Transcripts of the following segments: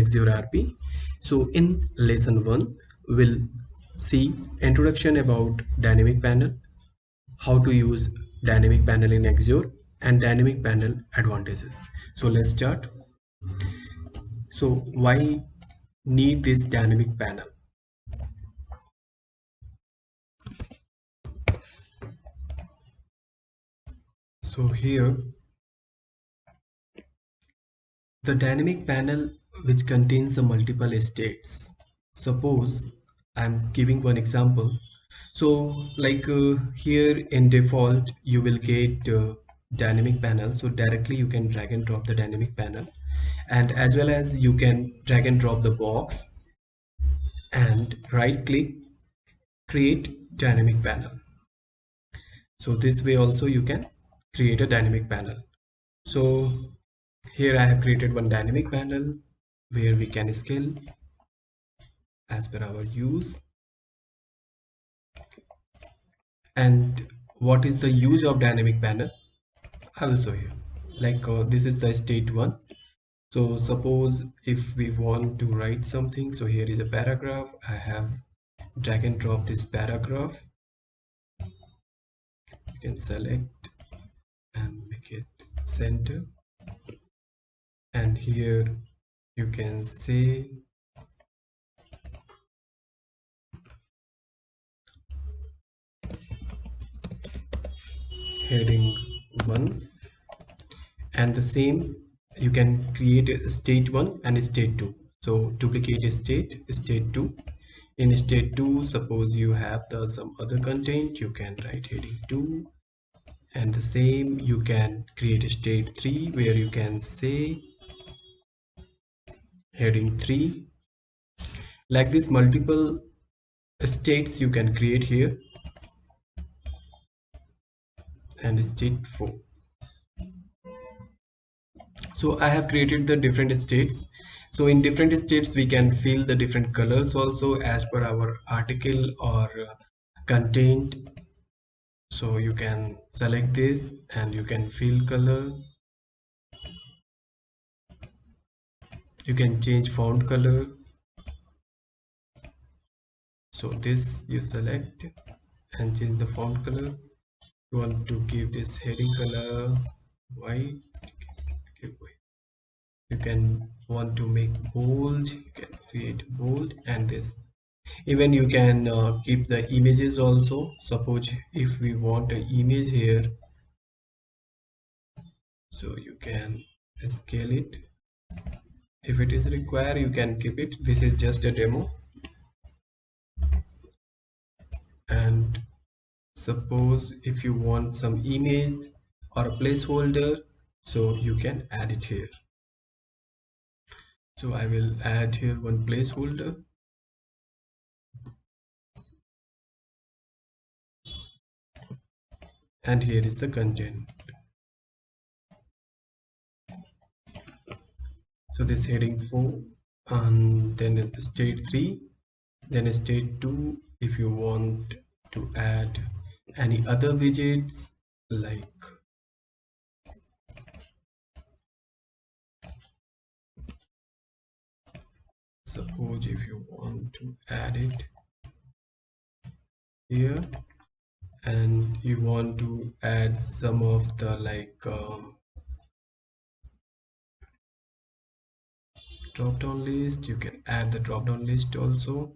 Axure RP. So in lesson 1 we'll see introduction about dynamic panel, how to use dynamic panel in Axure, and dynamic panel advantages. So let's start. So why need this dynamic panel? So here the dynamic panel which contains the multiple states. Suppose I'm giving one example. So like here in default you will get dynamic panel. So directly you can drag and drop the dynamic panel, and as well as you can drag and drop the box and right click create dynamic panel. So this way also you can create a dynamic panel. So here I have created one dynamic panel where we can scale as per our use. And what is the use of dynamic panel? I will show you. Like this is the state 1. So suppose if we want to write something, so here is a paragraph. I have drag and drop this paragraph. You can select and make it center, and here you can say heading 1, and the same you can create a state 1 and state 2. So duplicate state 2. In state 2, suppose you have some other content, you can write heading 2, and the same you can create a state 3 where you can say heading 3. Like this, multiple states you can create here. And state 4. So I have created the different states. So in different states we can fill the different colors also as per our article or content. So you can select this and you can fill color. You can change font color. So this you select and change the font color. You want to give this heading color white, give white. You can want to make bold, you can create bold, and this. Even you can keep the images also. Suppose if we want an image here, so you can scale it. If it is required, you can keep it. This is just a demo. And suppose if you want some image or a placeholder, so you can add it here. So I will add here one placeholder. And here is the content. So this heading 4, and then state 3, then state 2. If you want to add any other widgets, like suppose if you want to add it here, and you want to add some of the drop down list, you can add the drop down list also.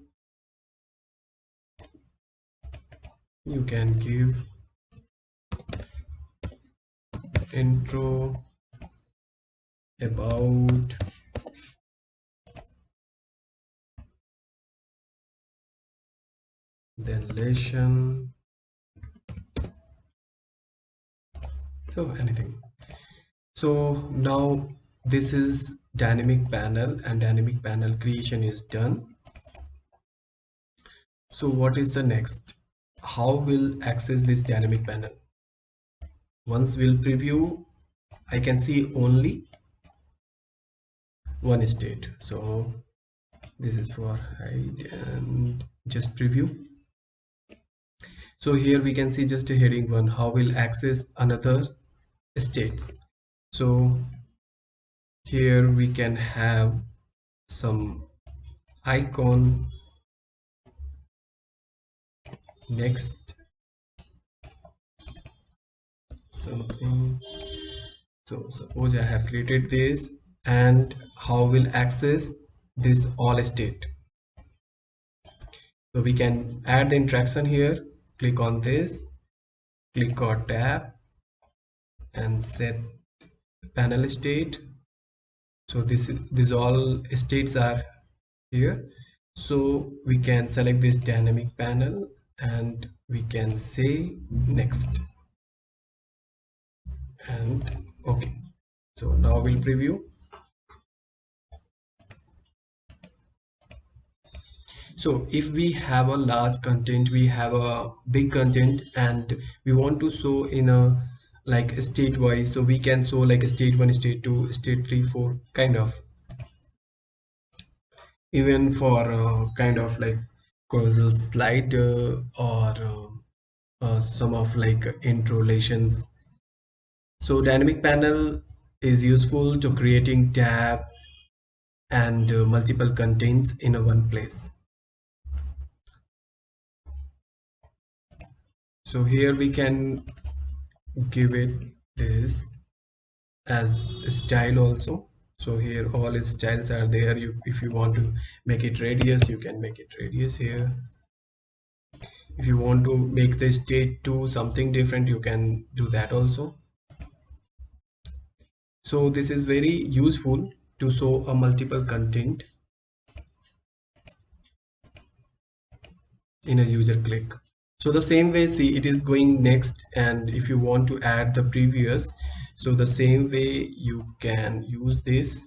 You can give intro, about, then lesson, so anything. So now this is dynamic panel, and dynamic panel creation is done. So what is the next? How will access this dynamic panel? Once we'll preview, I can see only one state. So this is for hide and just preview. So here we can see just a heading 1. How will access another states? So here we can have some icon. Next, something. So suppose I have created this, and how will access this all state. So we can add the interaction here. Click on this, click on tab and set panel state. So these all states are here. So we can select this dynamic panel and we can say next and okay. So now we'll preview. So if we have a large content, we have a big content and we want to show in a like state wise, so we can show like a state 1, state 2, state 3, 4 kind of, even for kind of like carousel slide or some of like intro relations. So dynamic panel is useful to creating tab and multiple contents in a one place. So here we can give it this as style also. So here all its styles are there. If you want to make it radius, you can make it radius here. If you want to make the state to something different, you can do that also. So this is very useful to show a multiple content in a user click. So the same way, see, it is going next, and if you want to add the previous, so the same way you can use this.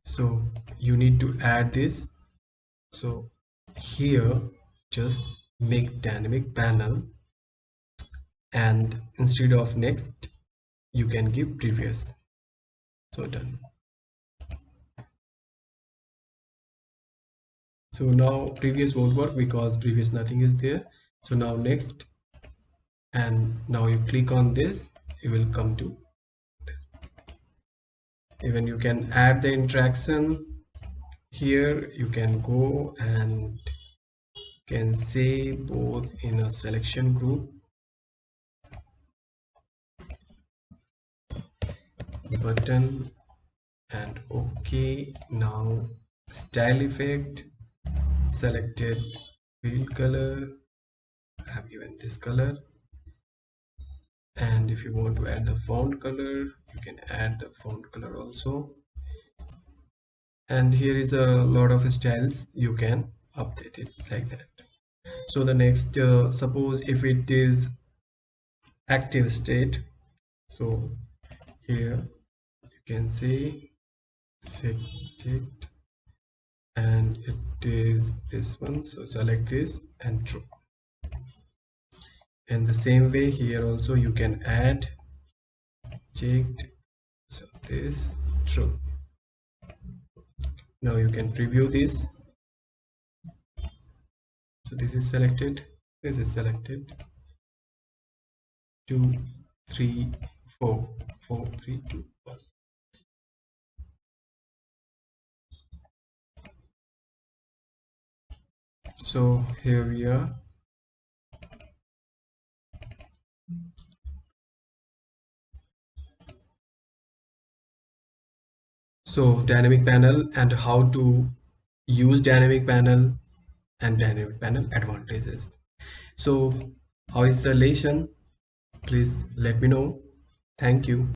So you need to add this. So here just make dynamic panel, and instead of next you can give previous. So done. So now previous won't work because previous nothing is there. So now next, and now you click on this, you will come to this. Even you can add the interaction here. You can go and can say both in a selection group button and okay. Now style effect, selected field color, I have given this color, and if you want to add the font color, you can add the font color also. And here is a lot of styles, you can update it like that. So the next, suppose if it is active state, so here you can say set checked, and it is this one, so select this and true. And the same way here also you can add checked, so this true. Now you can preview this. So this is selected, this is selected, 2 3 4 4 3 2 1. So here we are. So dynamic panel and how to use dynamic panel and dynamic panel advantages. So how is the lesson? Please let me know. Thank you.